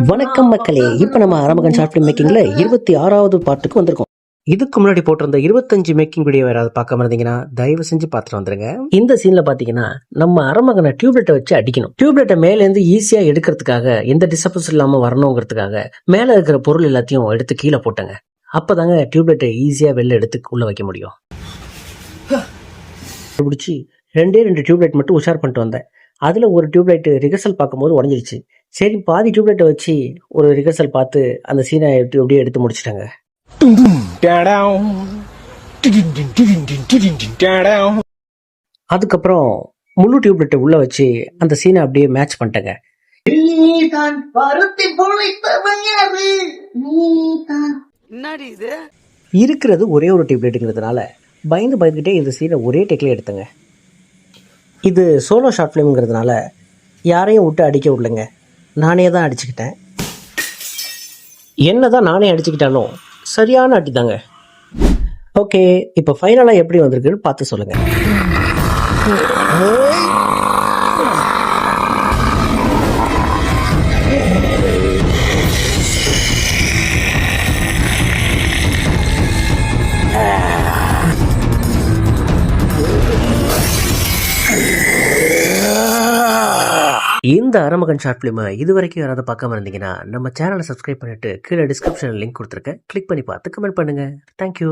வணக்கம் மக்களே, இப்ப நம்ம அரமகன் ஷார்ட் ஃபிலிம் மேக்கிங்ல 26வது பார்ட்டுக்கு வந்திருக்கோம். இதுக்கு முன்னாடி போட்டிருந்த 25 மேக்கிங் வீடியோ யாராவது பார்க்காம இருந்தீங்கன்னா தயவு செஞ்சு பார்த்துட்டு வந்துருங்க. இந்த சீன்ல பாத்தீங்கன்னா நம்ம அரமகனை டியூப்லைட்டை வச்சு அடிக்கணும். டியூப்லைட்டை மேல இருந்து ஈஸியா எடுக்கிறதுக்காக, எந்த டிஸ்டர்பன்ஸ் இல்லாம வரணுங்கிறதுக்காக மேல இருக்கிற பொருள் எல்லாத்தையும் எடுத்து கீழே போட்டங்க. அப்பதாங்க டியூப்லைட்டை ஈஸியா வெளில எடுத்து உள்ள வைக்க முடியும். பிடிச்சி ரெண்டு டியூப்லைட் மட்டும் உஷார் பண்ணிட்டு வந்தேன். அதுல ஒரு டியூப்லைட் ரிஹர்சல் பார்க்கும்போது உடஞ்சிருச்சு. சரி, பாதி டியூப்லைட்டை வச்சு ஒரு ரிஹர்சல் பார்த்து அந்த சீனை அப்படியே எடுத்து முடிச்சிட்டாங்க. அதுக்கப்புறம் முழு டியூப்லைட்டை உள்ள வச்சு அந்த சீனை அப்படியே மேட்ச் பண்ணிட்டேங்க. இருக்கிறது ஒரே ஒரு டியூப்லைட்டுங்கிறதுனால பயந்துகிட்டே இந்த சீனை ஒரே டேக்ல எடுத்தங்க. இது சோலோ ஷார்ட் ஃபிலிம்ங்கிறதுனால யாரையும் விட்டு அடிக்க விடலைங்க. நானே தான் அடிச்சுக்கிட்டேன். என்ன தான் நானே அடிச்சுக்கிட்டாலும் சரியான அடி தாங்க. ஓகே, இப்போ ஃபைனலாக எப்படி வந்திருக்குன்னு பார்த்து சொல்லுங்கள். இந்த அரமகன் ஷார்ட் ஃபிலிமை இது வரைக்கும் யாராவது பார்க்காம இருந்தீங்கன்னா நம்ம சேனலை சப்ஸ்கிரைப் பண்ணிட்டு கீழே டிஸ்கிரிப்ஷனில் லிங்க் கொடுத்துருக்கேன். கிளிக் பண்ணி பார்த்து கமெண்ட் பண்ணுங்க. தேங்க்யூ.